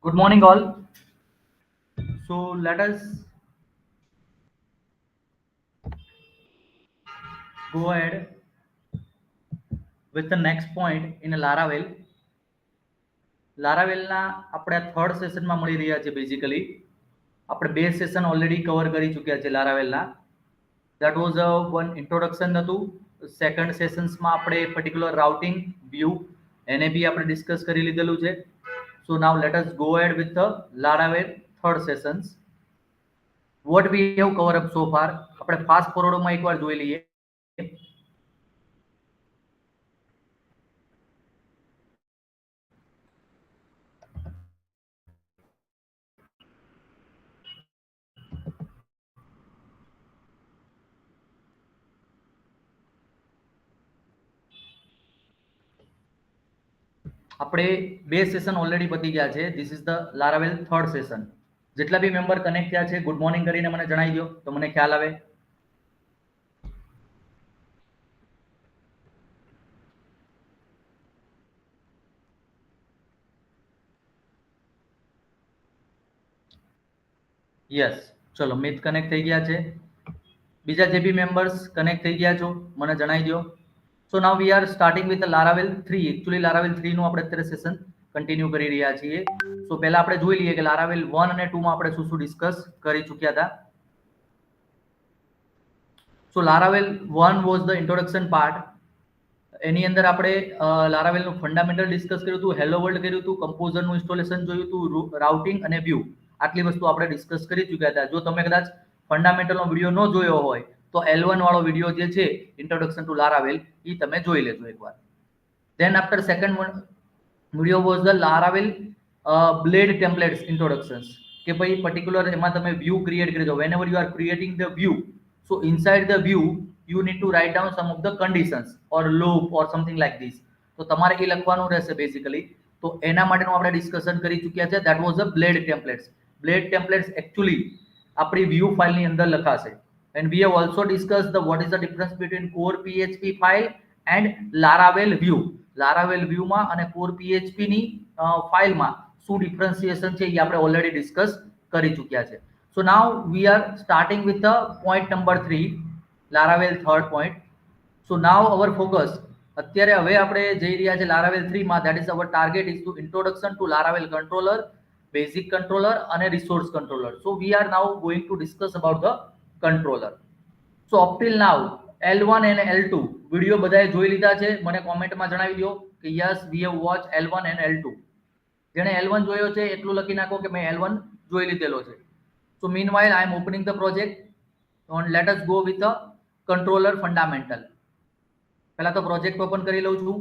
Good morning, all. So let us go ahead with the next point in Laravel. લારાવેલના આપણે third સેશનમાં મળી રહ્યા છે. બેઝિકલી આપણે બે સેશન ઓલરેડી કવર કરી ચૂક્યા છે લારાવેલના. દેટ વોઝ વન ઇન્ટ્રોડક્શન હતું. સેકન્ડ સેશન્સમાં આપણે પર્ટિક્યુલર રાઉટિંગ વ્યૂ એને બી આપણે ડિસ્કસ કરી લીધેલું છે. So now let us go ahead with the Laravel third sessions. What we have cover up so far. આપણે ફાસ્ટ ફોરવર્ડમાં એકવાર જોઈ લઈએ. આપણે બે સેશન ઓલરેડી પતી ગયા છે. This is the Laravel third session. જેટલા બી મેમ્બર કનેક્ટ થયા છે ગુડ મોર્નિંગ કરીને મને જણાવી દો તો મને ખ્યાલ આવે. યસ, ચલો મિત કનેક્ટ થઈ ગયા છે. બીજા જે બી મેમ્બર્સ કનેક્ટ થઈ ગયા છો મને જણાવી દો. So now we are starting with Laravel 3. Actually Laravel 3 નું આપણે અત્યારે સેશન કન્ટિન્યુ કરી રહ્યા છીએ. સો પહેલા આપણે જોઈ લઈએ કે લારાવેલ 1 અને 2 માં આપણે શું શું ડિસ્કસ કરી ચૂક્યા હતા. સો લારાવેલ 1 વોઝ ધ ઇન્ટ્રોડક્શન પાર્ટ. એની અંદર આપણે લારાવેલનું ફંડામેન્ટલ ડિસ્કસ કર્યું હતું, હેલો વર્લ્ડ કર્યું હતું, કમ્પોઝરનું ઇન્સ્ટોલેશન જોયું હતું, રાઉટિંગ અને વ્યૂ આટલી વસ્તુ આપણે ડિસ્કસ કરી ચૂક્યા હતા. જો તમે કદાચ ફંડામેન્ટલનો વિડીયો ન જોયો હોય તો L1 વાળો વિડીયો જે છે ઇન્ટ્રોડક્શન ટુ લારાવેલ એ તમે જોઈ લેજો એકવાર. Then after second video was the Laravel blade templates introductions કે ભાઈ પર્ટિક્યુલર એમાં તમે વ્યૂ ક્રિએટ કરી દો. Whenever you are creating the view, so inside the view you need to write down some of the conditions or loop or something like this. તો તમારે એ લખવાનું રહેશે બેઝિકલી. તો એના માટેનું આપણે ડિસ્કશન કરી ચૂક્યા છે. That was the blade templates. Blade templates actually આપણી વ્યૂ ફાઇલની અંદર લખાશે. And we have also discuss the what is the difference between core PHP file and Laravel view. Laravel વ્યૂમાં અને કોર PHP ની ફાઇલમાં શું ડિફરન્સિએશન છે એ આપણે ઓલરેડી ડિસ્કસ કરી ચૂક્યા છે. So now we are starting with the point number 3, Laravel third point. So now our focus અત્યારે હવે આપણે જઈ રહ્યા છે Laravel 3 માં. that is our target is to introduction to Laravel controller, basic controller અને resource controller. So we are now going to discuss about the controller. So up till now L1 and L2 video બધાએ જોઈ લીધા છે. મને કોમેન્ટમાં જણાવી દો કે yes we have watched L1 and L2. જેણે L1 જોયો છે એટલું લખી નાખો કે મેં L1 જોઈ લીધેલો છે. So meanwhile I am opening the project and let us go with the controller fundamental. પહેલા તો પ્રોજેક્ટ ઓપન કરી લઉં છું.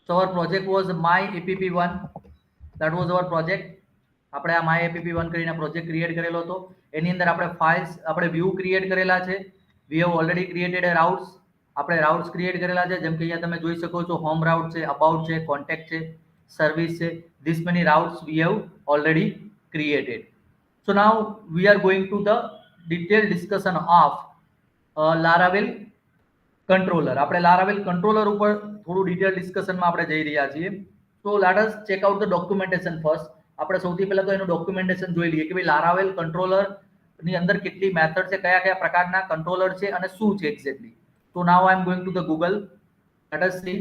So our project was my app1. that was our project. આપણે આ my app1 કરીને પ્રોજેક્ટ ક્રિએટ કરેલો હતો. એની અંદર આપણે ફાઇલ્સ આપણે વ્યૂ ક્રિએટ કરેલા છે. we have already created a routes. આપણે રાઉટ્સ ક્રિએટ કરેલા છે. જેમ કે અહીંયા તમે જોઈ શકો છો હોમ રાઉટ છે, અબાઉટ છે, કોન્ટેક્ટ છે, સર્વિસ છે. this many routes we have already created. So now we are going to the detailed discussion of Laravel controller. આપણે Laravel controller ઉપર થોડું ડિટેલ ડિસ્કશનમાં આપણે જઈ રહ્યા છીએ. So let us check out the documentation first. આપણે સૌથી પહેલા તો એનું ડોક્યુમેન્ટેશન જોઈ લઈએ કે ભાઈ Laravel controller ની અંદર કેટલી મેથડ છે, કયા કયા પ્રકારના કંટ્રોલર છે અને શું છે exactly. So now I am going to the Google. Let us see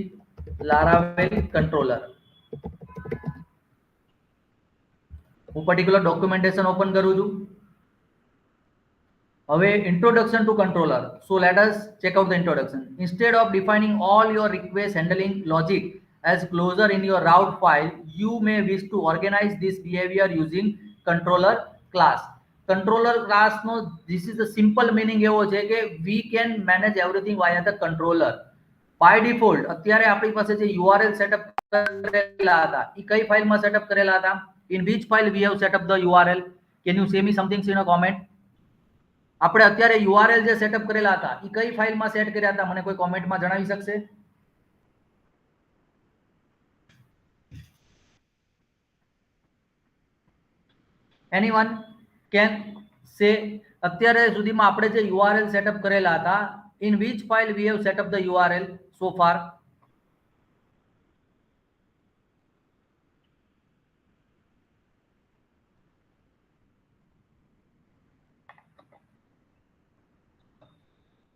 Laravel controller. હું પર્ટિક્યુલર ડોક્યુમેન્ટેશન ઓપન કરું છું. હવે introduction to controller. So let us check out the introduction. Instead of defining all your request handling logic as closure in your route file, you may wish to organize this behavior using controller class. Controller class no this is the simple meaning એવો છે કે we can manage everything via the controller. By default અત્યારે આપણી પાસે જે URL setup કરેલા હતા એ કઈ ફાઇલમાં સેટઅપ કરેલા હતા? In which file we have set up the URL? Can you say me something in a comment? આપણે અત્યારે URL જે સેટઅપ કરેલા હતા એ કઈ ફાઇલમાં સેટ કર્યા હતા મને કોઈ કોમેન્ટમાં જણાવી શકશે? Anyone can say અત્યારે સુધીમાં આપણે જે URL સેટઅપ કરેલા હતા in which file we have set up the URL so far?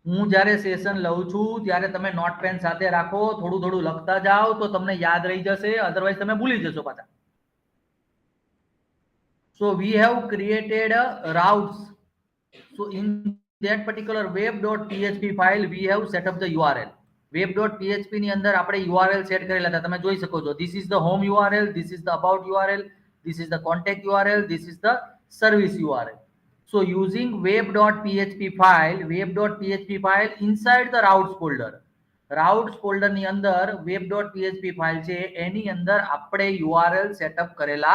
હું જ્યારે સેશન લઉં છું ત્યારે તમે નોટ પેન સાથે રાખો, થોડું થોડું લખતા જાઓ તો તમને યાદ રહી જશે, અધરવાઇઝ તમે ભૂલી જશો પાછા. So we have created routes. So in that particular web.php file we have set up the URL. web.php ની અંદર આપણે URL સેટ કરેલા હતા, તમે જોઈ શકો છો. This is the home URL, this is the about URL, this is the contact URL, this is the service URL. So using web.php file inside the routes folder, routes folder ની અંદર web.php file છે એની અંદર આપણે URL setup કરેલા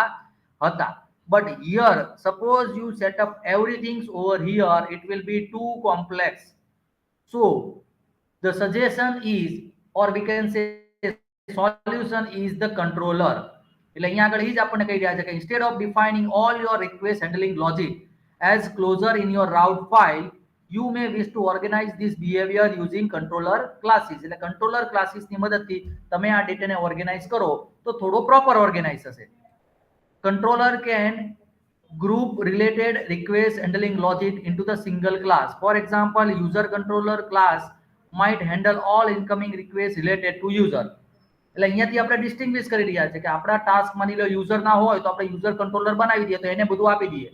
હતા. But here suppose you set up everything over here, it will be too complex. So the suggestion is, or we can say solution is the controller. એટલે અહીંયા આગળ જ આપણને કહી રહ્યા છે કે instead of defining all your request handling logic as closure in your route file, you may wish to organize this behavior using controller classes. એટલે controller classes ની મદદથી તમે આ ડેટાને ઓર્ગેનાઇઝ કરો તો થોડો પ્રોપર ઓર્ગેનાઇઝ થશે. Controller can group related request handling logic into the single class. For example, user controller class might handle all incoming requests related to user. એટલે અહીંયાથી આપણે ડિસ્ટિંગ્વિશ કરી રહ્યા છે કે આપણા ટાસ્ક માની લો યુઝર ના હોય તો આપણે યુઝર કંટ્રોલર બનાવી દઈએ તો એને બધું આપી દઈએ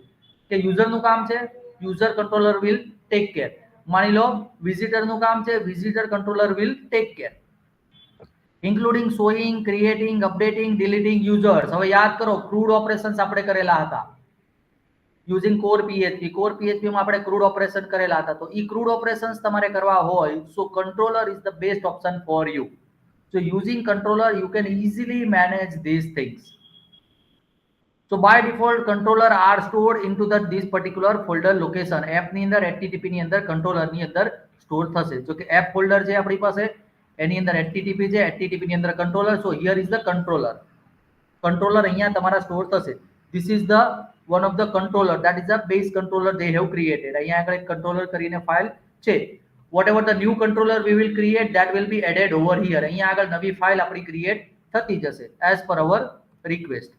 કે યુઝરનું કામ છે, user controller will take care. માની લો વિઝિટરનું કામ છે, visitor controller will take care. Including showing, creating, updating, deleting users. હવે યાદ કરો ક્રૂડ ઓપરેશન્સ આપણે કરેલા હતા using core PHP. Core PHP માં આપણે ક્રૂડ ઓપરેશન કરેલા હતા, તો ઈ ક્રૂડ ઓપરેશન્સ તમારે કરવા હોય so controller is the best option for you. So using controller you can easily manage these things. So by default controller are stored into this particular folder location. App ની અંદર http ની અંદર controller ની અંદર store થશે. જો કે app folder છે આપણી પાસે એની અંદર http છે, http ની અંદર controller. So here is the controller. Controller અહીંયા તમારા સ્ટોર થશે. This is the one of the controller, that is the base controller they have created. અહીંયા આગળ એક controller કરીને ફાઇલ છે. Whatever the new controller we will create, that will be added over here. અહીંયા આગળ નવી file આપણી create થતી જશે as per our request.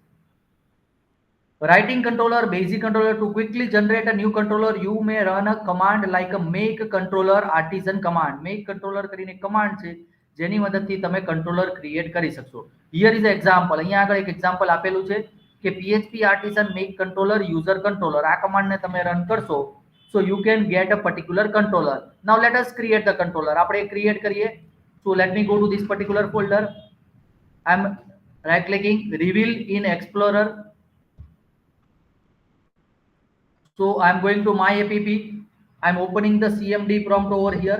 Writing controller, basic controller. To quickly generate a new controller, you may run a command like a make controller artisan command. Make controller કરીને command છે જેની મદદથી તમે controller create કરી શકશો. Here is an example. અહીંયા આગળ એક example આપેલું છે કે PHP artisan make controller user controller. આ command ને તમે રન કરશો so you can get a particular controller. Now let us create the controller. આપણે create કરીએ. So let me go to this particular folder. I'm right clicking, reveal in Explorer. So I'm going to my app. I'm opening the CMD prompt over here.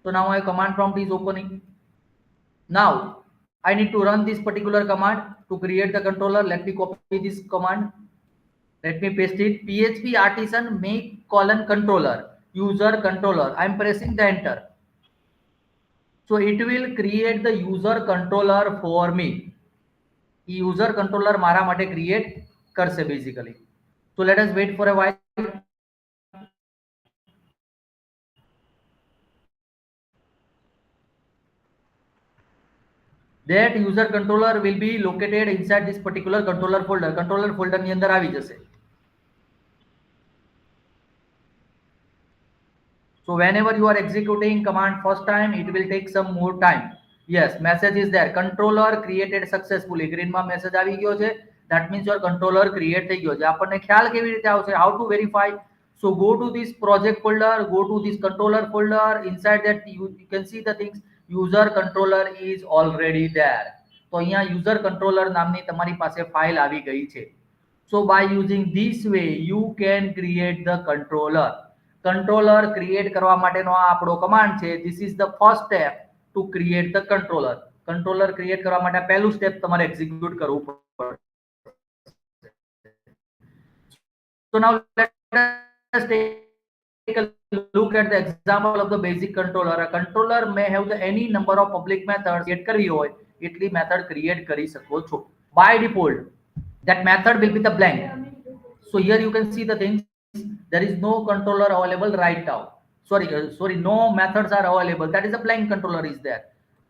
So now my command prompt is opening. Now I need to run this particular command to create the controller. Let me copy this command. Let me paste it. PHP artisan make controller user controller. I'm pressing the enter. So it will create the user controller for me. User controller મારા માટે create કરશે basically. So let us wait for a while. That user controller will be located inside this particular controller folder. Controller folder ની અંદર આવી જશે. So whenever you are executing command first time, it will take some more time. Yes, message is there. Controller created successfully. Green માં message આવી ગયો છે. That means your controller create થઈ ગયો છે. આપણને ખ્યાલ કેવી રીતે આવશે? How to verify? So go to this project folder, go to this controller folder. Inside that you can see the things. User controller is already there. તો અહીંયા user controller નામની તમારી પાસે ફાઇલ આવી ગઈ છે. So by using this way you can create the controller. Controller create કરવા માટેનો આ આપણો કમાન્ડ છે. This is the first step to create the controller. Controller create કરવા માટે પહેલું સ્ટેપ તમારે એક્ઝિક્યુટ કરવું પડશે. So now let us take a look at the example of the basic controller. A controller may have the any number of public methods. Create કરવી હોય એટલી method create કરી શકો છો. By default that method will be the blank. So here you can see the things. There is no controller available right now. Sorry, no methods are available. That is a blank controller is there.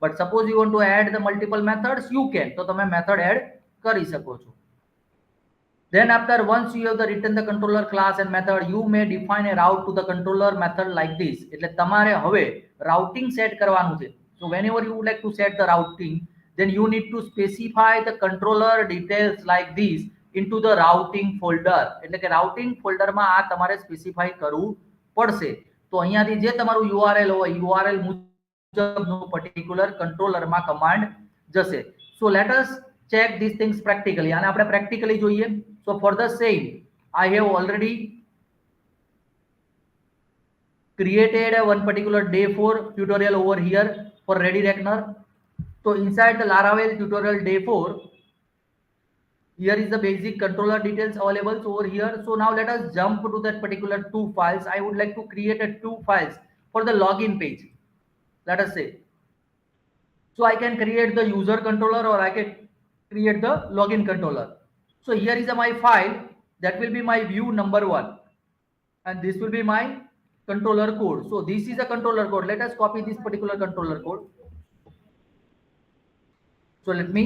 But suppose you want to add the multiple methods, you can. તો તમે method add કરી શકો છો. Then after once you have the written the controller class and method, you may define a route to the controller method like this. એટલે તમારે હવે routing set કરવાનું છે. So whenever you would like to set the routing, then you need to specify the controller details like this into the routing folder. એટલે કે routing folder માં આ તમારે specify કરવું પડશે. તો અહીંયાથી જે તમારું URL હોય URL મુજબનું particular controller માં command જશે. So let us check these things practically. આને આપણે practically જોઈએ. So for the same, I have already created one particular day 4 tutorial over here for Ready Reckoner. So inside the Laravel tutorial day 4, here is the basic controller details available over here. So now let us jump to that particular two files. I would like to create a two files for the login page. Let us say. So I can create the user controller or I can create the login controller. So here is my file. That will be my view number 1. And this will be my controller code. So this is a controller code. Let us copy this particular controller code. So let me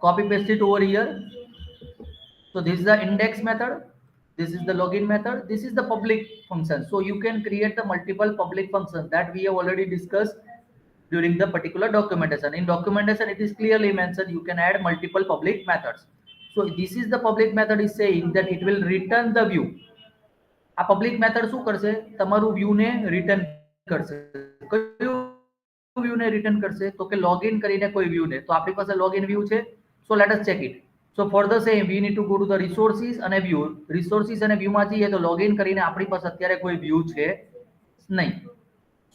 copy paste it over here. So this is the index method. This is the login method. This is the public function. So you can create the multiple public functions that we have already discussed during the particular documentation. In documentation, it is clearly mentioned you can add multiple public methods. So this is the public method is saying that it will return the view. આ public method શું કરશે? તમારું view ને return કરશે. કયું view ને return કરશે? તો કે લોગિન કરીને કોઈ વ્યૂ ને. તો આપણી પાસે લોગિન વ્યૂ છે. So let us check it. So for the same we need to go to the resources અને વ્યૂ. રિસોર્સિસ અને વ્યૂ માં જઈએ તો લોગિન કરીને આપણી પાસે અત્યારે કોઈ વ્યૂ છે નહીં.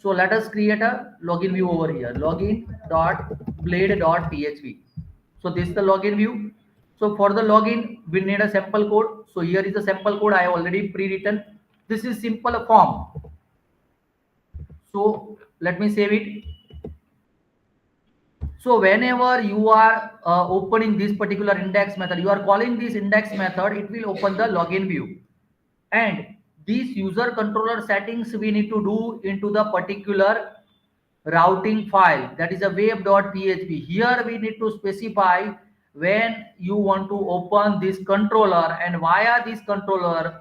So let us create a login view over here. Login.blade.php. So this is the login view. So for the login, we need a sample code. So here is the sample code I have already pre-written. This is simple form. So let me save it. So whenever you are opening this particular index method, you are calling this index method, it will open the login view. And these user controller settings we need to do into the particular routing file, that is a web.php. Here we need to specify when you want to open this controller and via this controller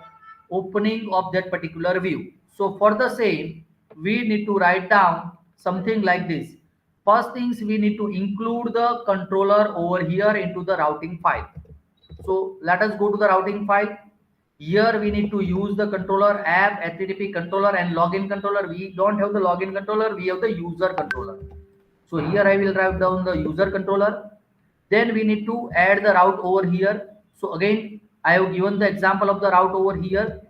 opening of that particular view. So for the same, we need to write down something like this. First things, we need to include the controller over here into the routing file. So let us go to the routing file. Here we need to use the controller app, http controller and login controller. We don't have the login controller, we have the user controller. So here I will write down the user controller. Then we need to add the route over here. So again, I have given the example of the route over here.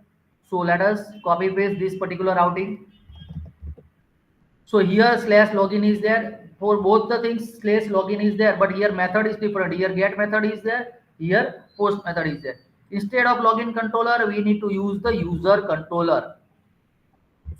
So let us copy paste this particular routing. So here slash login is there. For both the things, slash login is there, but here method is different. Here get method is there, here post method is there. Instead of login controller, we need to use the user controller.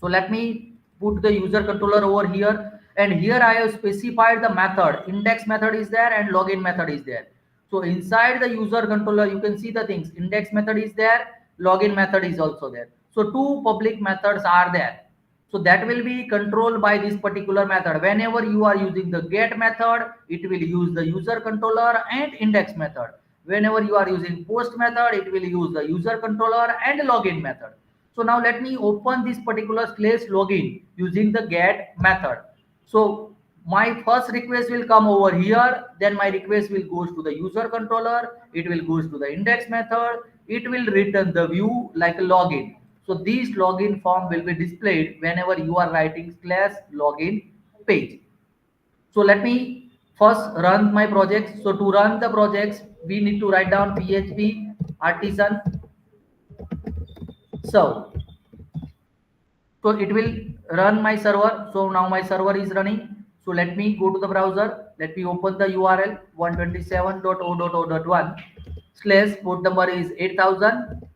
So let me put the user controller over here, and here I have specified the method. Index method is there and login method is there. So inside the user controller, you can see the things. Index method is there, login method is also there. So two public methods are there. So that will be controlled by this particular method. Whenever you are using the get method, it will use the user controller and index method. Whenever you are using post method, it will use the user controller and login method. So now let me open this particular slash login using the get method. So my first request will come over here, then my request will goes to the user controller, it will goes to the index method, it will return the view like a login. So this login form will be displayed whenever you are writing slash login page. So let me first run my projects. So to run the projects, we need to write down php artisan serve. So it will run my server. So now my server is running. So let me go to the browser. Let me open the URL 127.0.0.1 slash port number is 8000.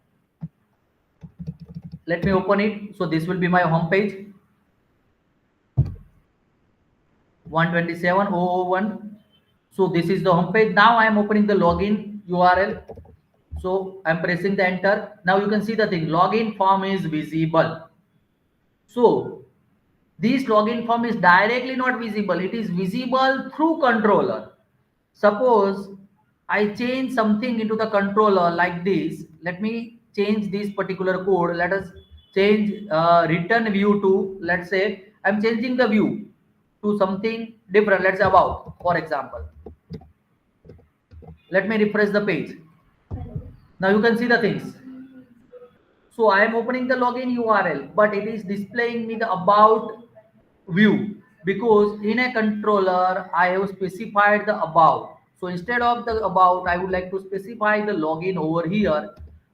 Let me open it. So this will be my home page 127.0.0.1. So this is the home page. Now I am opening the login URL. So I'm pressing the enter. Now you can see the thing, login form is visible. So this login form is directly not visible. It is visible through controller. Suppose I change something into the controller like this. Let me change this particular code. Let us change return view to, let's say, I'm changing the view to something different. Let's say about, for example. Let me refresh the page. Now you can see the things. So I am opening the login URL, but it is displaying me the about view because in a controller I have specified the about. So instead of the about, I would like to specify the login over here.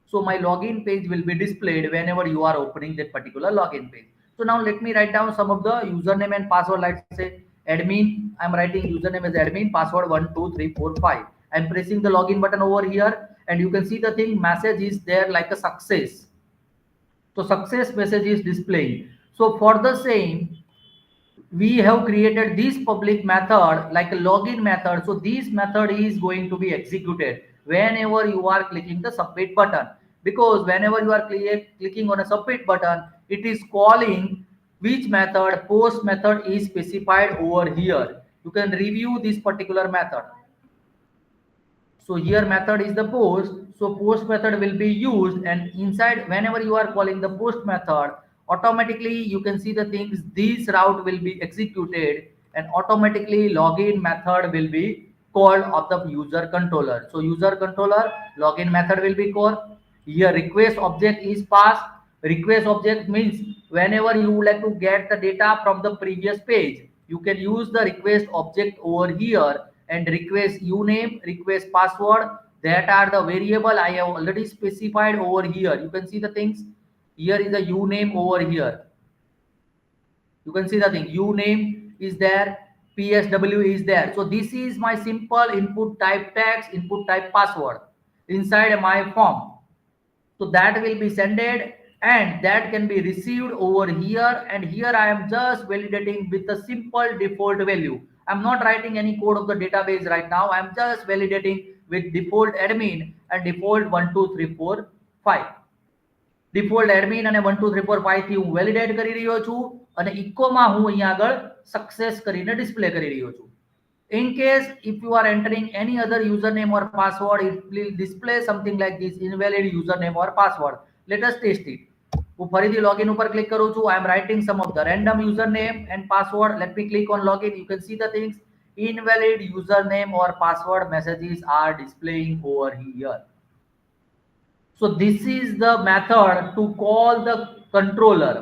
So my login page will be displayed whenever you are opening that particular login page. So now let me write down some of the username and password. Let's say admin. I'm writing username as admin, password 12345. I'm pressing the login button over here, and you can see the thing message is there like a success. So success message is displaying. So for the same, we have created this public method like a login method. So this method is going to be executed whenever you are clicking the submit button, because whenever you are clicking on a submit button, it is calling which method. Post method is specified over here. You can review this particular method. So here method is the post. So post method will be used, and inside whenever you are calling the post method, automatically you can see the things, this route will be executed, and automatically login method will be called of the user controller. So user controller login method will be called. Here request object is passed. Request object means whenever you would like to get the data from the previous page, you can use the request object over here and request uname, request password. That are the variable I have already specified over here. You can see the things. Here is the uname over here. You can see the thing. Uname is there. PSW is there. So this is my simple input type text, input type password inside my form. So that will be sended, and that can be received over here, and here I am just validating with a simple default value. I'm not writing any code of the database right now. I'm just validating with default admin and default 12345. Default admin અને 12345 થી હું validate કરી રહ્યો છું, અને ઇકોમાં હું અહીંયા આગળ સક્સેસ કરીને ડિસ્પ્લે કરી રહ્યો છું. In case if you are entering any other username or password, it will display something like this, invalid username or password. Let us test it. હું ફરીથી login ઉપર ક્લિક કરું છું. I am writing some of the random username and password. Let me click on login. You can see the things. Invalid username or password messages are displaying over here. So this is the method to call the controller.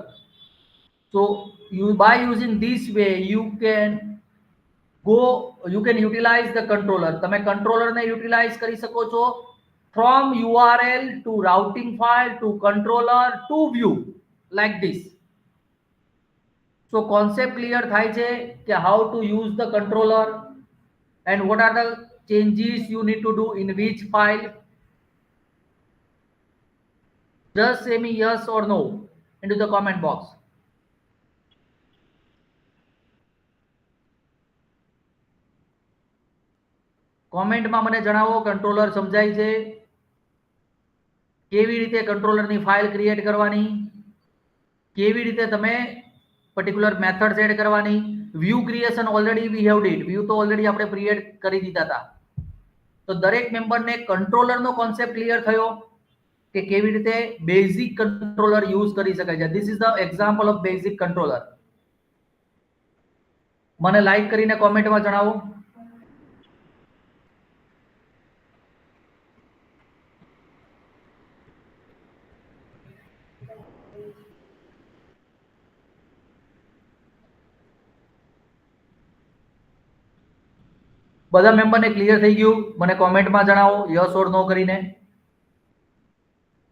So you, by using this way, you can utilize the controller. તમે controller ને utilize કરી શકો છો from URL to routing file to controller to view like this. So concept clear થાય છે કે how to use the controller and what are the changes you need to do in which file. Just say me yes or no into the comment box. કોમેન્ટમાં મને જણાવો controller સમજાય છે? કેવી રીતે કંટ્રોલરની ફાઇલ ક્રિએટ કરવાની, કેવી રીતે તમે પર્ટિક્યુલર મેથડ એડ કરવાની. View creation already we have did. View તો ઓલરેડી આપણે ક્રિએટ કરી દીધા હતા. તો દરેક મેમ્બરને કંટ્રોલરનો કોન્સેપ્ટ ક્લિયર થયો કે કેવી રીતે બેઝિક કંટ્રોલર યુઝ કરી શકાય છે. This is the example of basic controller. મને લાઈક કરીને કોમેન્ટમાં જણાવો. બધા મેમ્બરને ક્લિયર થઈ ગયું? મને કોમેન્ટમાં જણાવો યસ ઓર નો કરીને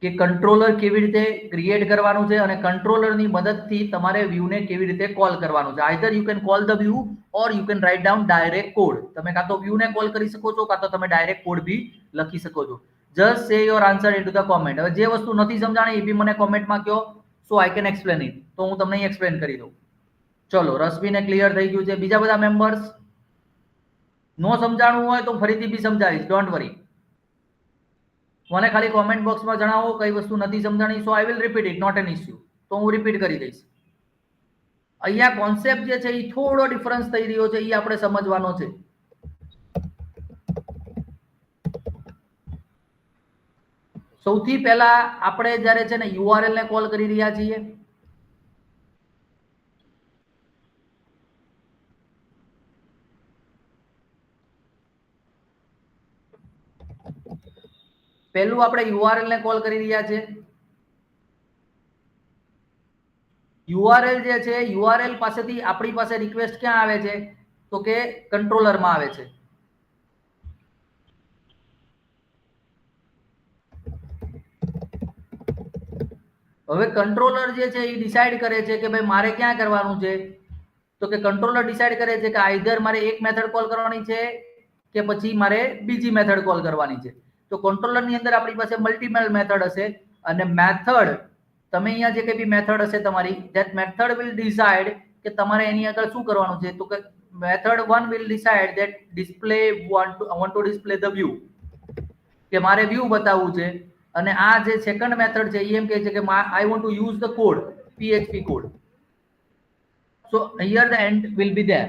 કે કંટ્રોલર કેવી રીતે ક્રિએટ કરવાનું છે અને કંટ્રોલરની મદદથી તમારે વ્યૂને કેવી રીતે કોલ કરવાનું છે. Either you can call the view or you can write down direct code. તમે કાં તો વ્યૂને કોલ કરી શકો છો, કાં તો તમે ડાયરેક્ટ કોડ બી લખી શકો છો. જસ્ટ સે your answer into the comment. હવે જે વસ્તુ નથી સમજાણી એ બી મને કોમેન્ટમાં કહો, સો આઈ કેન એક્સપ્લેન ઇટ. તો હું તમને એક્સપ્લેન કરી દઉં. ચલો, રશ્મિને ક્લિયર થઈ ગયું છે. બીજા બધા મેમ્બર્સ નો સમજાણું હોય તો ફરીથી બી સમજાવીશ, ડોન્ટ વરી. મને ખાલી કોમેન્ટ બોક્સમાં જણાવો કઈ વસ્તુ નથી સમજાણી. So I will repeat it, not an issue. તો હું રિપીટ કરી દઈશ. અહીંયા કોન્સેપ્ટ જે છે એ થોડો ડિફરન્સ થઈ રહ્યો છે, એ આપણે સમજવાનો છે. સૌથી પહેલા આપણે જ્યારે છે ને યુઆરએલ ને કોલ કરી રહ્યા છીએ, પહેલું આપણે યુઆરએલ ને કોલ કરી રહ્યા છે. યુઆરએલ જે છે, યુઆરએલ પાસેથી આપણી પાસે રિક્વેસ્ટ ક્યાં આવે છે? તો કે કંટ્રોલરમાં આવે છે. હવે કંટ્રોલર જે છે એ ડિસાઈડ કરે છે કે ભાઈ મારે ક્યાં કરવાનું છે. તો કે કંટ્રોલર ડિસાઈડ કરે છે કે આઈધર મારે એક મેથડ કોલ કરવાની છે કે પછી મારે બીજી મેથડ કોલ કરવાની છે. તો કંટ્રોલરની અંદર આપણી પાસે મલ્ટીપલ મેથડ હશે અને મેથડ તમે અહીંયા જે કઈ બી મેથડ હશે તમારી, ધેટ મેથડ વિલ ડિસાઈડ કે તમારે એની આગળ શું કરવાનું છે. તો કે method 1 will decide that display want to display the view, કે મારે વ્યૂ બતાવવું છે. અને આ જે સેકન્ડ મેથડ છે એ એમ કહે છે કે I want to use the code, PHP code. So here the and will be there.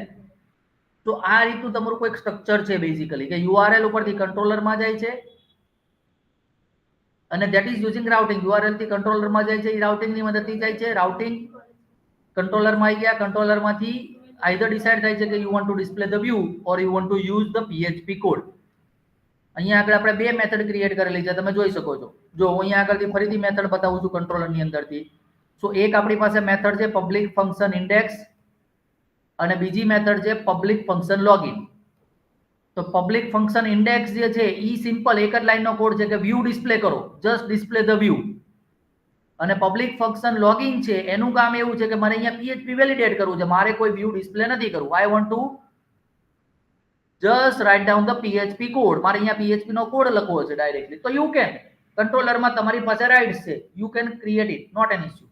તો આ રીતનું તમારું કોઈ સ્ટ્રક્ચર છે બેઝિકલી, કે યુઆરએલ ઉપરથી કંટ્રોલરમાં જાય છે અને that is using routing. URL થી કંટ્રોલરમાં જાય છે, એ રાઉટિંગની મદદથી જાય છે. રાઉટિંગ કંટ્રોલરમાં આવી ગયા, કંટ્રોલરમાંથી આઈધર ડિસાઈડ થાય છે કે you want to display the view or you want to use the PHP code. અહીંયા આગળ આપણે બે મેથડ ક્રિએટ કરેલી છે, તમે જોઈ શકો છો. જો હું અહીંયા આગળથી ફરીથી મેથડ બતાવું છું કંટ્રોલરની અંદરથી. સો એક આપણી પાસે મેથડ છે પબ્લિક ફંક્શન ઇન્ડેક્સ અને બીજી મેથડ છે પબ્લિક ફંક્શન લોગિન. તો પબ્લિક ફંક્શન ઇન્ડેક્સ જે છે એ સિમ્પલ એક જ લાઈનનો કોડ છે કે વ્યૂ ડિસ્પ્લે કરો, જસ્ટ ડિસ્પ્લે ધ વ્યૂ. અને પબ્લિક ફંક્શન લોગિન છે એનું કામ એવું છે કે મારે અહીંયા PHP વેલિડેટ કરવું છે, મારે કોઈ વ્યૂ ડિસ્પ્લે નથી કરવું. I want to just write down the PHP code. મારે અહીંયા PHP નો કોડ લખવો છે ડાયરેક્ટલી. તો યુ કેન, કંટ્રોલરમાં તમારી પાસે રાઇટ્સ છે, you can create it, not an issue.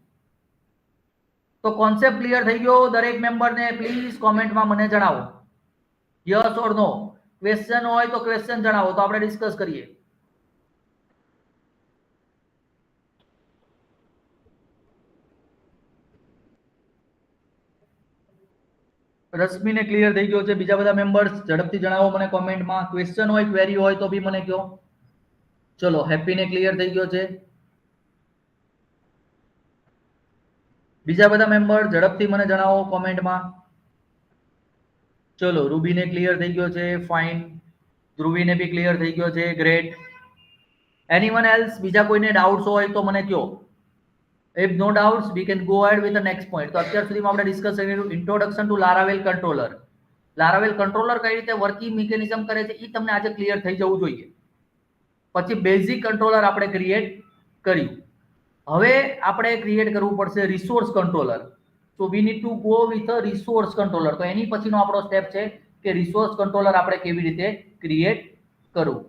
તો કોન્સેપ્ટ ક્લિયર થઈ ગયો દરેક મેમ્બરને? પ્લીઝ કોમેન્ટમાં મને જણાવો યસ ઓર નો. ક્વેશ્ચન હોય તો ક્વેશ્ચન જણાવો તો આપણે ડિસ્કસ કરીએ. રશ્મિને ક્લિયર થઈ ગયો છે. બીજા બધા મેમ્બર્સ ઝડપથી જણાવો મને કોમેન્ટમાં. ક્વેશ્ચન હોય, ક્વેરી હોય તો બી મને કહો. ચલો, હેપીને ક્લિયર થઈ ગયો છે. બીજા બધા મેમ્બર ઝડપથી મને જણાવો કોમેન્ટમાં. ચલો, રૂબીને ક્લિયર થઈ ગયો છે, ફાઇન. ધ્રુવીને બી ક્લિયર થઈ ગયો છે, ગ્રેટ. Anyone else? બીજા કોઈને ડાઉટ્સ હોય તો મને કહો. If no doubts, we can go ahead with the next point. તો અત્યાર સુધીમાં આપણે ડિસ્કસ કર્યું ઇન્ટ્રોડક્શન ટુ લારાવેલ કંટ્રોલર. લારાવેલ કંટ્રોલર કઈ રીતે વર્કિંગ મિકેનિઝમ કરે છે એ તમને આજે ક્લિયર થઈ જવું જોઈએ. પછી બેઝિક કંટ્રોલર આપણે ક્રિએટ કર્યું. હવે આપણે ક્રિએટ કરવું પડશે resource controller. So V need to go with a resource controller. તો એની પછીનો આપણો સ્ટેપ છે કે રિસોર્સ કંટ્રોલર આપણે કેવી રીતે ક્રિએટ કરવું.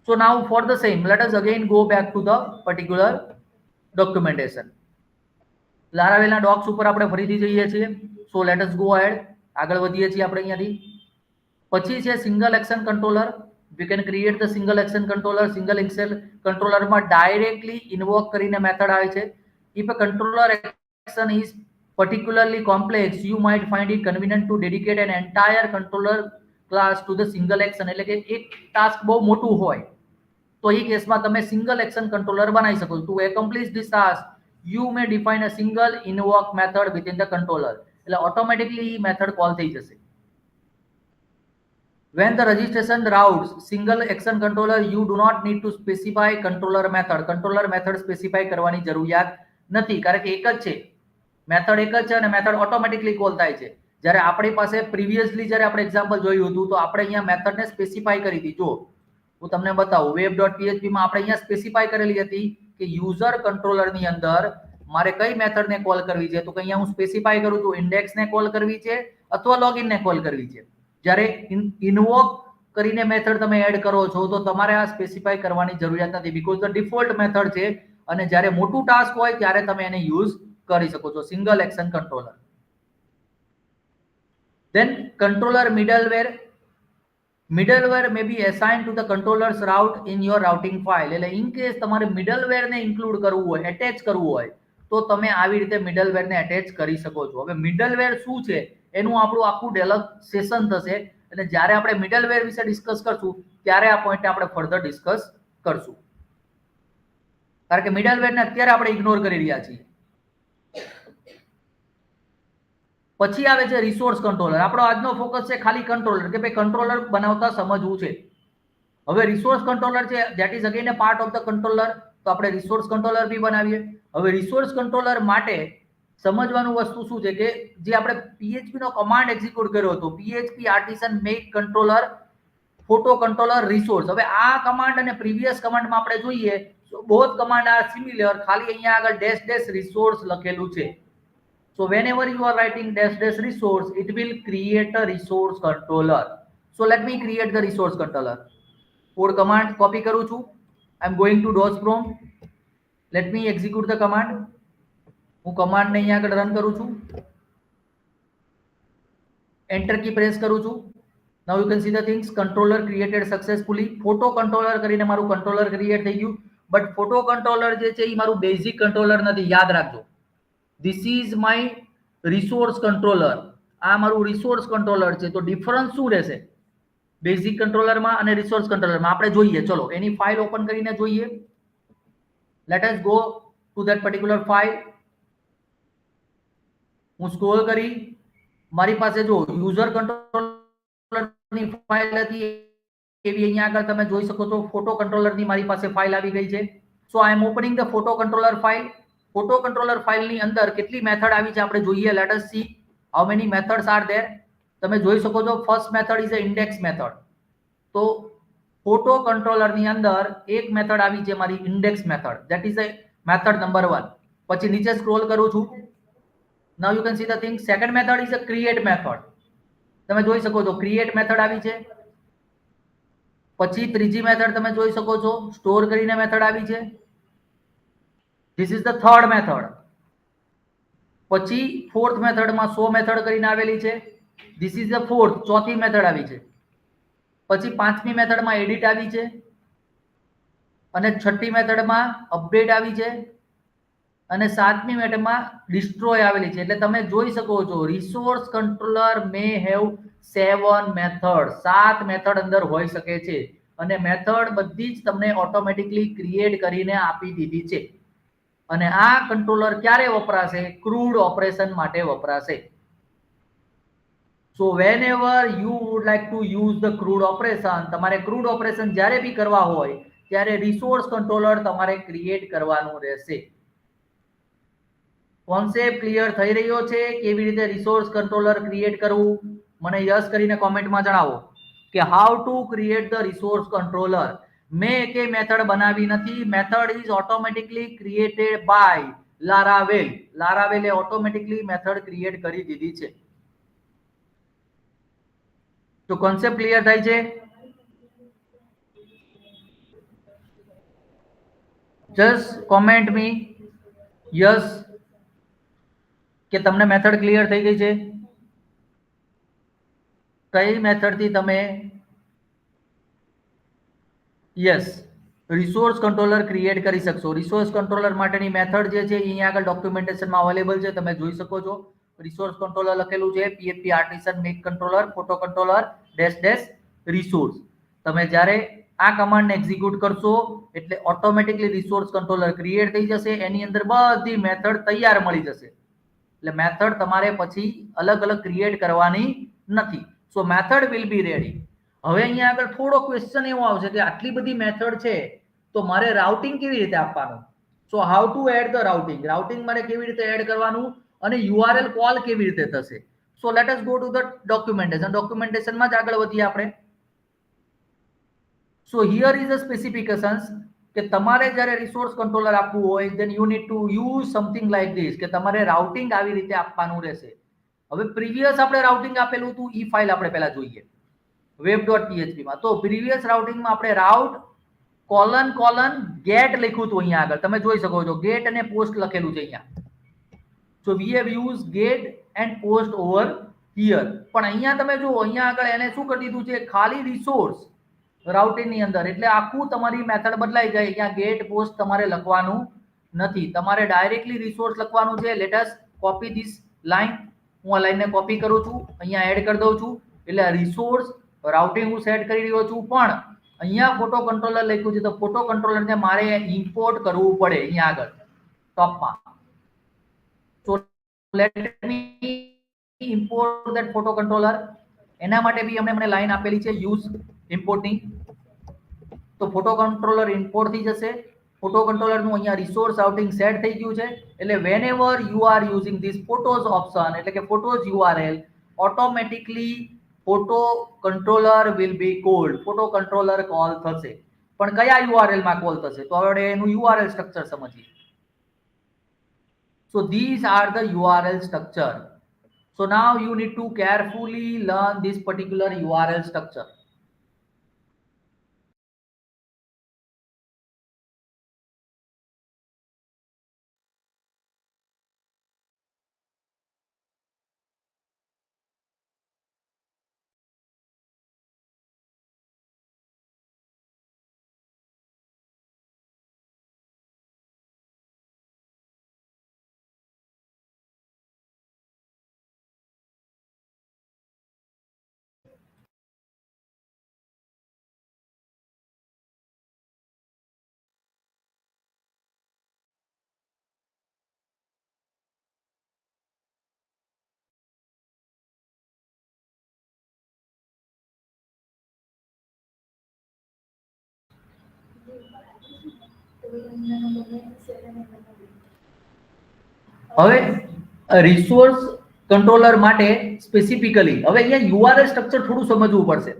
So now for the same let us again go back to the particular documentation. લારાવેલના ડોક્સ ઉપર આપણે ફરીથી જઈએ છીએ. So let us go ahead, આગળ વધીએ છીએ આપણે અહીંયાથી. પછી છે single action controller. We can create the single action controller. Single action કંટ્રોલરમાં ડાયરેક્ટલી ઇન્વોક કરીને મેથડ આવે છે. If a controller action is particularly complex, you might find it convenient to dedicate an entire controller class to the single action. એટલે કે એક task બહુ મોટું હોય તો એ કેસમાં તમે સિંગલ એક્શન કંટ્રોલર બનાવી શકો છો. To accomplish this task you may define a single invoke method within the controller. એટલે ઓટોમેટિકલી મેથડ કોલ થઈ જશે. When the registration routes single action controller, you do not need to specify controller method. controller method specify કરવાની જરૂરિયાત નથી, કારણ કે એક જ છે મેથડ, એક જ છે અને મેથડ ઓટોમેટિકલી કોલ થાય છે. જ્યારે આપણી પાસે પ્રીવિયસલી જ્યારે આપણે એક્ઝામ્પલ જોયું હતું તો આપણે અહીંયા મેથડને સ્પેસિફાઈ કરી હતી. જો હું તમને બતાવું, web.php માં આપણે અહીંયા સ્પેસિફાઈ કરેલી હતી કે યુઝર કંટ્રોલરની અંદર મારે કઈ મેથડને કોલ કરવી છે. તો અહીંયા હું સ્પેસિફાઈ કરું છું ઇન્ડેક્સને કોલ કરવી છે અથવા લોગિનને કોલ કરવી છે. જ્યારે ઇન્વોક કરીને મેથડ તમે એડ કરો છો તો તમારે આ સ્પેસિફાઈ કરવાની જરૂરિયાત નથી, બીકોઝ ધ ડિફોલ્ટ મેથડ છે. અને જ્યારે મોટું ટાસ્ક હોય ત્યારે તમે એને યુઝ કરી શકો છો. Single action controller. Then controller middleware. Middleware may be assigned to the controller's route in your routing file. એટલે ઇન કેસ તમારે મિડલવેર ને ઇન્ક્લુડ કરવું હોય, એટેચ કરવું હોય તો તમે આવી રીતે મિડલવેર ને એટેચ કરી શકો છો. હવે મિડલવેર શું છે એનું આપણું આખું ડેવલપ સેશન થશે અને જ્યારે આપણે મિડલવેર વિશે ડિસ્કસ કરશું ત્યારે આ પોઈન્ટ આપણે ફર્ધર ડિસ્કસ કરશું. કારણ કે મિડલવેર ને અત્યારે આપણે ઇગ્નોર કરી રહ્યા છીએ. પછી આવે છે રિસોર્સ કંટ્રોલર. આપણો આજનો ફોકસ છે ખાલી કંટ્રોલર, કે ભાઈ કંટ્રોલર બનાવતા સમજવું છે. હવે રિસોર્સ કંટ્રોલર છે that is again A part of the controller, તો આપણે રિસોર્સ કંટ્રોલર બી બનાવીએ. હવે રિસોર્સ કંટ્રોલર માટે સમજવાનું વસ્તુ શું છે કે જે આપણે PHP નો કમાન્ડ એક્ઝિક્યુટ કર્યો હતો, PHP artisan make controller photo controller resource. હવે આ કમાન્ડ અને પ્રીવિયસ કમાન્ડમાં આપણે જોઈએ તો બોથ કમાન્ડ આર સિમિલર, ખાલી અહીંયા આગળ ડેશ ડેશ રિસોર્સ લખેલું છે. So whenever you are writing dash dash resource, it will create a resource controller. So let me create the resource controller. Code command copy કરું છું. I'm going to DOS prompt. Let me execute the command. હું command ને અહીંયા આગળ run કરું છું. Enter key press કરું છું. Now you can see the things controller created successfully. Photo controller કરીને મારું controller create થઈ ગયું. But photo controller જે છે એ મારું basic controller નથી, યાદ રાખજો. This is my resource controller. આ મારું resource controller છે. તો ડિફરન્સ શું રહેશે બેઝિક કંટ્રોલરમાં અને રિસોર્સ કંટ્રોલરમાં આપણે જોઈએ. ચલો એની ફાઇલ ઓપન કરીને જોઈએ. Let us go two that particular file. હું સ્ક્રોલ કરી મારી પાસે જો યુઝર કંટ્રોલરની ફાઇલ હતી એવી અહીંયા આગળ તમે જોઈ શકો છો ફોટો કંટ્રોલરની મારી પાસે ફાઇલ આવી ગઈ છે. So I am opening the photo controller file. Photo controller ફાઇલની અંદર કેટલી મેથડ આવી છે આપણે જોઈએ. Let us see how many methods are there. તમે જોઈ શકો છો first method is a index method. તો ફોટો કંટ્રોલરની અંદર એક મેથડ આવી છે મારી index method, that is a method number 1. પછી નીચે સ્ક્રોલ કરું છું. Now you can see the thing second method is a create method. તમે જોઈ શકો છો ક્રિએટ મેથડ આવી છે. પછી ત્રીજી મેથડ તમે જોઈ શકો છો સ્ટોર કરીને મેથડ આવી છે. This is the third method. પછી ફોર્થ મેથડમાં શો મેથડ કરીને આવેલી છે. This is the fourth, ચોથી મેથડ આવી છે. પછી પાંચમી મેથડમાં એડિટ આવી છે અને છઠ્ઠી મેથડમાં અપડેટ આવી છે અને સાતમી મેથડમાં ડિસ્ટ્રોય આવેલી છે. એટલે તમે જોઈ શકો છો resource controller May have 7 method, 7 method અંદર હોઈ શકે છે અને મેથડ બધી જ તમને ઓટોમેટિકલી ક્રિએટ કરીને આપી દીધી છે. અને આ કંટ્રોલર ક્યારે વપરાશે? ક્રૂડ ઓપરેશન માટે વપરાશે. સો whenever you would like to use the crude operation, તમારે ક્રૂડ ઓપરેશન જ્યારે બી કરવા હોય ત્યારે રિસોર્સ કંટ્રોલર તમારે ક્રિએટ કરવાનું રહેશે. કોન્સેપ્ટ ક્લિયર થઈ રહ્યો છે? કેવી રીતે રિસોર્સ કંટ્રોલર ક્રિએટ કરવું મને યસ કરીને કોમેન્ટમાં જણાવો કે how to create the resource controller. મેં એકે મેથડ બનાવી નથી. Method is automatically created by Laravel. લારાવેલે ઓટોમેટિકલી મેથડ ક્રિએટ કરી દીધી છે. તો કોન્સેપ્ટ ક્લિયર થાય છે? જસ્ટ કોમેન્ટ મી યસ કે તમને મેથડ ક્લિયર થઈ ગઈ છે. કઈ મેથડથી તમે યસ રિસોર્સ કંટ્રોલર ક્રિએટ કરી શકશો. રિસોર્સ કંટ્રોલર માટેની મેથડ જે છે અહીંયા આગળ ડોક્યુમેન્ટેશનમાં અવેલેબલ છે, તમે જોઈ શકો છો. રિસોર્સ કંટ્રોલર લખેલું છે PHP artisan make controller photo controller dash dash resource. તમે જ્યારે આ કમાન્ડને એક્ઝિક્યુટ કરશો એટલે ઓટોમેટિકલી રિસોર્સ કંટ્રોલર ક્રિએટ થઈ જશે. એની અંદર બધી મેથડ તૈયાર મળી જશે. એટલે મેથડ તમારે પછી અલગ અલગ ક્રિએટ કરવાની નથી. સો મેથડ વિલ બી રેડી. હવે અહીંયા આગળ થોડો ક્વેશ્ચન એવો આવશે કે આટલી બધી મેથડ છે તો મારે રાઉટિંગ કેવી રીતે આપવાનું? So how to add the routing. Routing મારે કેવી રીતે એડ કરવાનું અને URL કોલ કેવી રીતે થશે? So let us go to the documentation. ડોક્યુમેન્ટેશનમાં જ આગળ વધીએ આપણે. So here is a specifications કે તમારે જ્યારે રિસોર્સ કંટ્રોલર આપવું હોય then you need to use something like this કે તમારે રાઉટિંગ આવી રીતે આપવાનું રહેશે. હવે પ્રીવિયસ આપણે રાઉટિંગ આપેલું હતું ઈ ફાઇલ આપણે પહેલા જોઈએ web.php માં. તો પ્રીવિયસ રાઉટિંગમાં આપણે રાઉટ કોલન ગેટ લખ્યું હતું અહીંયા આગળ. તમે જોઈ શકો છો ગેટ અને પોસ્ટ લખેલું છે અહીંયા. So we have use get and post over here. પણ અહીંયા તમે જુઓ અહીંયા આગળ એને શું કરી દીધું છે ખાલી રિસોર્સ રાઉટિંગની અંદર. એટલે આખું તમારી મેથડ બદલાઈ ગઈ. અહીંયા ગેટ પોસ્ટ તમારે લખવાનું નથી, તમારે ડાયરેક્ટલી રિસોર્સ લખવાનું છે. Late us copy this line. હું આ લાઈનને કોપી કરું છું, અહીંયા એડ કરી દઉં છું. એટલે રિસોર્સ રાઉટિંગ હું સેટ કરી રહ્યો છું, પણ અહીંયા ફોટો કંટ્રોલર લખ્યું છે તો ફોટો કંટ્રોલરને મારે ઇમ્પોર્ટ કરવું પડે અહીંયા આગળ ટોપમાં. So let me import that photo controller. એના માટે બી મને લાઈન આપેલી છે યુઝ ઇમ્પોર્ટની. તો ફોટો કંટ્રોલર ઇમ્પોર્ટ થઈ જશે. ફોટો કંટ્રોલરનું અહીંયા રિસોર્સ રાઉટિંગ સેટ થઈ ગયું છે. એટલે વેનએવર you are using this photos option એટલે કે photos URL automatically photo controller will be cold. Photo controller call થશે. પણ કયા યુઆરએલ માં કોલ થશે તો આપણે એનું યુઆરએલ સ્ટ્રક્ચર સમજીએ. So these are the URL structure. So now you need to carefully learn this particular URL structure. હવે રિસોર્સ કંટ્રોલર માટે સ્પેસિફિકલી હવે અહીંયા યુઆરએલ સ્ટ્રક્ચર થોડું સમજવું પડશે.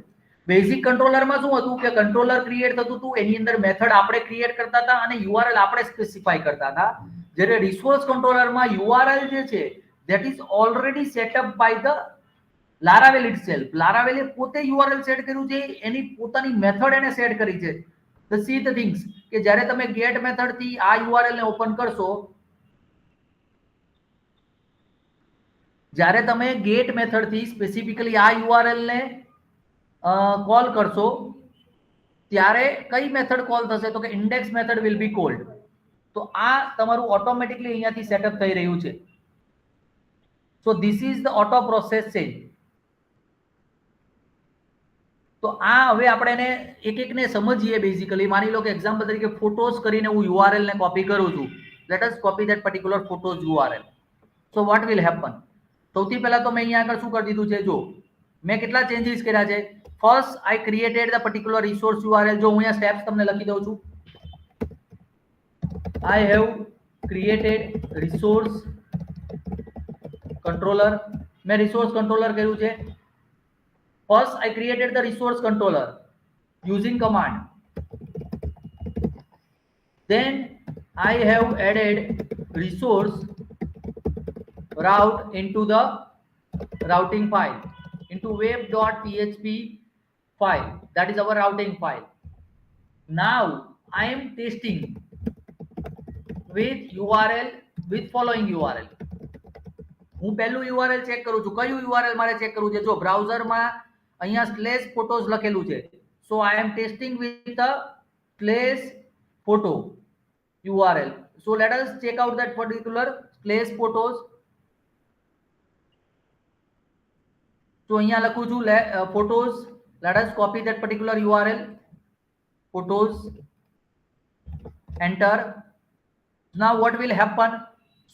બેઝિક કંટ્રોલરમાં શું હતું કે કંટ્રોલર ક્રિએટ થતું હતું એની અંદર મેથડ આપણે ક્રિએટ કરતા હતા અને યુઆરએલ આપણે સ્પેસિફાઈ કરતા હતા. જ્યારે રિસોર્સ કંટ્રોલરમાં યુઆરએલ જે છે that is already set up by the Laravel itself. લારાવેલે પોતે યુઆરએલ સેટ કર્યું છે, એની પોતાની મેથડ એને સેટ કરી છે. ધ સી ધ થિંગ્સ કે જ્યારે તમે ગેટ મેથડ થી આ યુઆરએલ ને ઓપન કરશો, જ્યારે તમે ગેટ મેથડ થી સ્પેસિફિકલી આ યુઆરએલ ને કોલ કરશો ત્યારે કઈ મેથડ કોલ થશે તો કે index method will be cold. તો આ તમારું ઓટોમેટિકલી અહીંયાથી સેટઅપ થઈ રહ્યું છે. So this is the auto process change. તો આ હવે આપણે એને એક એકને સમજીએ. બેઝિકલી માની લો કે એક્ઝામ્પલ તરીકે ફોટોઝ કરીને હું યુઆરએલ ને કોપી કરું છું. Late us copy that particular photos URL. So what will happen? સૌથી પહેલા તો મેં અહીંયા આગળ શું કરી દીધું છે, જો મેં કેટલા ચેન્જીસ કર્યા છે. First I created the particular resource URL. જો હું અહીંયા સ્ટેપ્સ તમને લખી દઉં છું. I have created resource controller. મેં રિસોર્સ કંટ્રોલર કર્યું છે. First, I created the resource controller using command. Then I have added resource route into the routing file, into web.php file. That is our routing file. Now I am testing with URL, with following URL. હું પહેલું URL check કરું છું. કયું URL મારે check કરવું છે? જો બ્રાઉઝરમાં અહીંયા સ્લેશ ફોટોઝ લખેલું છે. So I am testing with the slash photo URL. So let us check out that particular slash photos. તો અહીંયા લખું છું photos. Let us copy that particular URL photos. Enter. Now what will happen?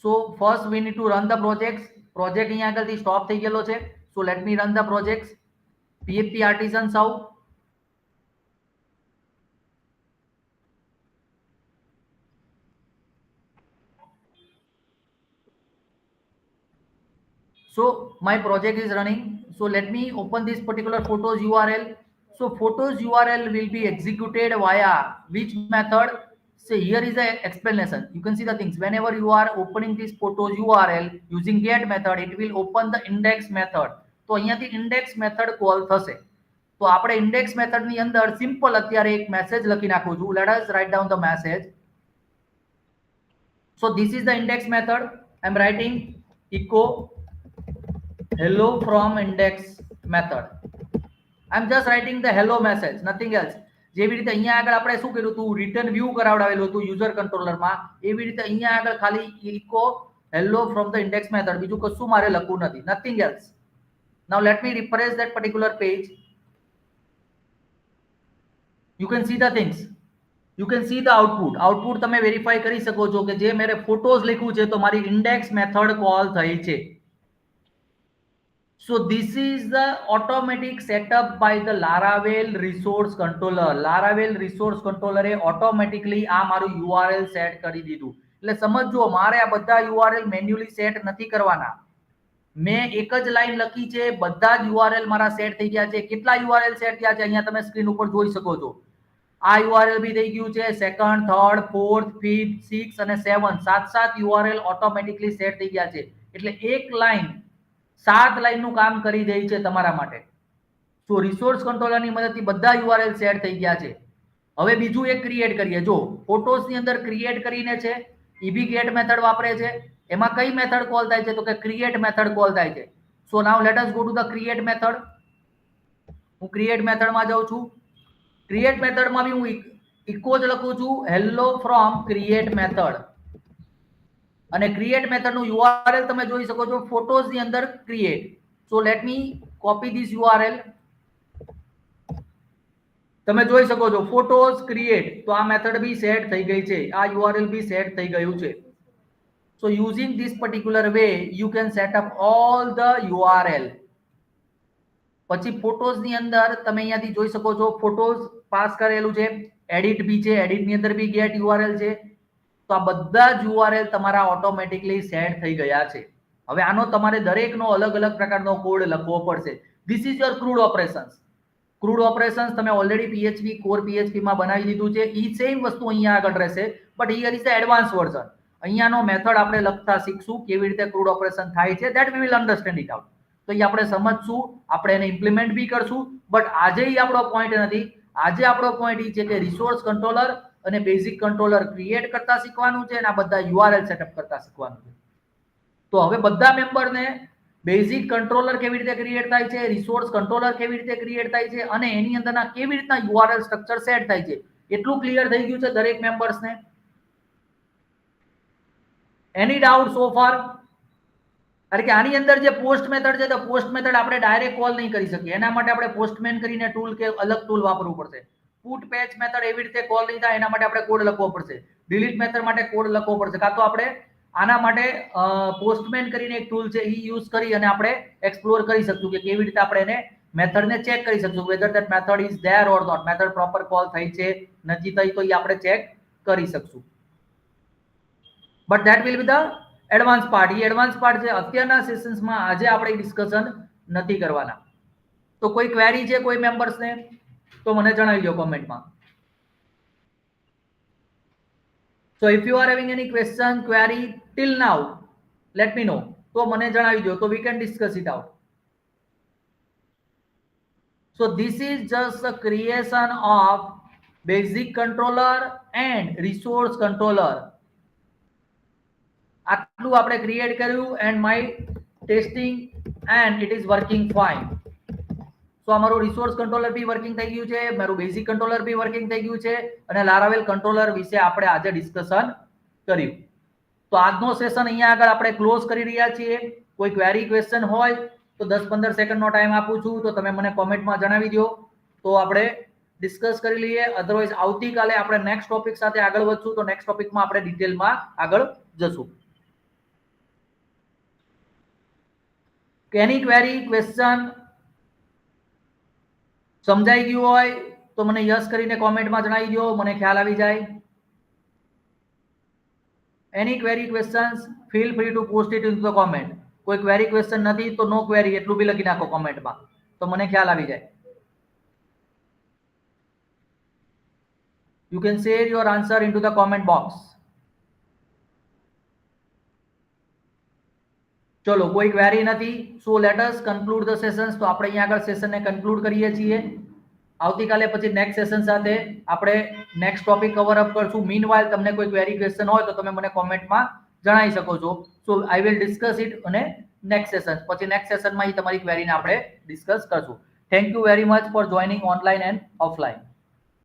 So first we need to run the project. Project અહીંયા આગળથી stop થઈ ગયેલો છે. So let me run the project. PHP artisan south. So my project is running. So let me open this particular photos URL. So photos URL will be executed via which method? So here is the explanation. You can see the things. Whenever you are opening this photos URL using get method, it will open the index method. તો અહીંયાથી index method call થશે. તો આપણે index મેથડની અંદર simple અત્યારે એક message લખી નાખું છું. Let us write down the message. So this is the index method. I M writing echo hello from index method. I am just writing the hello message, nothing else. જેવી રીતે અહીંયા આગળ આપણે શું કર્યું હતું, રિટર્ન વ્યૂ કરાવડાવેલું હતું user કંટ્રોલરમાં, એવી રીતે અહીંયા આગળ ખાલી echo hello from the index method, બીજું કશું મારે લખવું નથી, nothing else. Now let me refresh that particular page. You can see the things, you can see the output તમે વેરીફાઈ કરી શકો છો કે જે મેરે ફોટોઝ લખ્યું છે તો મારી ઇન્ડેક્સ મેથડ કોલ થઈ છે. So this is the automatic setup by the Laravel resource controller. Laravel resource controller A automatically આ મારું URL સેટ કરી દીધું. એટલે સમજો મારે આ બધા URL મેન્યુઅલી સેટ નથી કરવાના. મેં એક જ લાઈન લખી છે, બધા જ URL મારા સેટ થઈ ગયા છે. કેટલા URL સેટ થયા છે અહીંયા તમે સ્ક્રીન ઉપર જોઈ શકો છો. આ URL બી થઈ ગયું છે, second, third, fourth, fifth, six અને સેવન, 7 URL ઓટોમેટિકલી સેટ થઈ ગયા છે. એટલે એક લાઈન 7 લાઈનનું કામ કરી દે છે તમારા માટે. તો રિસોર્સ કંટ્રોલરની મદદથી બધા URL સેટ થઈ ગયા છે. હવે બીજું એક ક્રિએટ કરીએ. જો ફોટોઝની અંદર ક્રિએટ કરીને છે, ઈબી ગેટ મેથડ વાપરે છે. એમાં કઈ મેથડ કોલ થાય છે તો કે ક્રિએટ મેથડ કોલ થાય છે. So now let us go to the create method. હું ક્રિએટ મેથડમાં જાઉં છું. ક્રિએટ મેથડમાં બી હું ઇકો જ લખું છું, હેલો ફ્રોમ ક્રિએટ મેથડ. અને ક્રિએટ મેથડનું URL તમે જોઈ શકો છો ફોટોઝની અંદર create. So let me copy this URL. તમે જોઈ શકો છો ફોટોઝ ક્રિએટ, તો આ મેથડ બી સેટ થઈ ગઈ છે, આ URL બી સેટ થઈ ગયું છે. So using this particular way you can set up all the URL. પછી ફોટોઝ ની અંદર તમે અહીંયાથી જોઈ શકો છો ફોટોઝ પાસ કરેલું છે, એડિટ બી છે, એડિટ ની અંદર બી ગેટ URL છે. તો આ બધા જ URL તમારા ઓટોમેટિકલી સેટ થઈ ગયા છે. હવે આનો તમારે દરેકનો અલગ અલગ પ્રકારનો કોડ લખવો પડશે. This is your crude operations. Crude operations તમે ઓલરેડી PHP કોર PHP માં બનાવી દીધું છે. ઈ સેમ વસ્તુ અહીંયા આગળ રહેશે, but here is the advance version. અહીંયાનો મેથડ આપણે લખતા શીખશું, કેવી રીતે ક્રૂડ ઓપરેશન થાય છે, that we will understand it out. તો એ આપણે સમજશું, આપણે એને ઇમ્પ્લિમેન્ટ બી કરશું. બટ આજે આપણો પોઈન્ટ નથી. આજે આપણો પોઈન્ટ એ છે કે રિસોર્સ કંટ્રોલર અને બેઝિક કંટ્રોલર ક્રિએટ કરતા શીખવાનું છે અને આ બધા URL સેટઅપ કરતા શીખવાનું છે. તો હવે બધા મેમ્બરને બેઝિક કંટ્રોલર કેવી રીતે ક્રિએટ થાય છે, રિસોર્સ કંટ્રોલર કેવી રીતે ક્રિએટ થાય છે અને એની અંદરના કેવી રીતના URL સ્ટ્રક્ચર સેટ થાય છે, એટલું ક્લિયર થઈ ગયું છે દરેક મેમ્બર્સને. એની ડાઉટ સો ફાર? કારણ કે આની અંદર જે પોસ્ટ મેથડ છે, તો પોસ્ટ મેથડ આપણે ડાયરેક્ટ કોલ નહીં કરી શકીએ. એના માટે આપણે પોસ્ટમેન કરીને ટૂલ કે અલગ ટૂલ વાપરવું પડશે. પુટ પેચ મેથડ એવી રીતે કોલ નહીં થાય, એના માટે આપણે કોડ લખવો પડશે. ડિલીટ મેથડ માટે કોડ લખવો પડશે. કાં તો આપણે આના માટે પોસ્ટમેન કરીને એક ટૂલ છે, એ યુઝ કરી અને આપણે એક્સપ્લોર કરી શકશું કે કેવી રીતે આપણે એને મેથડને ચેક કરી શકશું, whether that method is there or not. Method proper call થઈ છે નથી થઈ તો એ આપણે ચેક કરી શકશું. But that will be the advance part. A advance part છે. અત્યારના સેશન્સમાં આજે આપણે ડિસ્કશન નથી કરવાના. તો કોઈ ક્વેરી છે કોઈ મેમ્બર્સને તો મને જણાવી દો કોમેન્ટમાં. So if you are having any question, query till now, let me know. તો મને જણાવી દો, તો we can discuss it out. So this is just the creation of basic controller and resource controller. આટલું આપણે ક્રિએટ કર્યું and my testing and it is working fine. તો અમારું રિસોર્સ કંટ્રોલર બી વર્કિંગ થઈ ગયું છે, મારું બેઝિક કંટ્રોલર બી working થઈ ગયું છે અને લારાવેલ કંટ્રોલર વિશે આપણે આજે ડિસ્કશન કર્યું. તો આજનો સેશન અહીંયા આગળ આપણે ક્લોઝ કરી રહ્યા છીએ. કોઈ ક્વેરી ક્વેશ્ચન હોય તો 10-15 સેકન્ડનો ટાઈમ આપું છું, તો તમે મને કોમેન્ટમાં જણાવી દો, તો આપણે ડિસ્કસ કરી લઈએ. અધરવાઇઝ આવતીકાલે આપણે નેક્સ્ટ ટોપિક સાથે આગળ વધશું. તો નેક્સ્ટ ટોપિકમાં આપણે ડિટેલમાં આગળ જશું. એની ક્વેરી ક્વેશ્ચન સમજાઈ ગયું હોય તો મને યસ કરીને કોમેન્ટમાં જણાવી દો, મને ખ્યાલ આવી જાય. Any query questions feel free to post it in the comment. કોઈ ક્વેરી ક્વેશ્ચન નથી તો નો ક્વેરી એટલું બી લખી નાખો કોમેન્ટમાં, તો મને ખ્યાલ આવી જાય. You can share your answer into the comment box. ચલો કોઈ ક્વેરી નથી. સો let us conclude the sessions. તો આપણે અહીંયા આગળ સેશનને કન્ક્લુડ કરીએ છીએ. આવતીકાલે પછી નેક્સ્ટ સેશન સાથે આપણે નેક્સ્ટ ટોપિક કવર અપ કરશું. મીનવાઇલ તમને કોઈ ક્વેરી ક્વેશ્ચન હોય તો તમે મને કોમેન્ટમાં જણાવી શકો છો. સો આઈ વિલ ડિસ્કસ ઇટ અને નેક્સ્ટ સેશન પછી નેક્સ્ટ સેશનમાં તમારી ક્વેરીને આપણે ડિસ્કસ કરશું. Thank you very much for joining online and offline.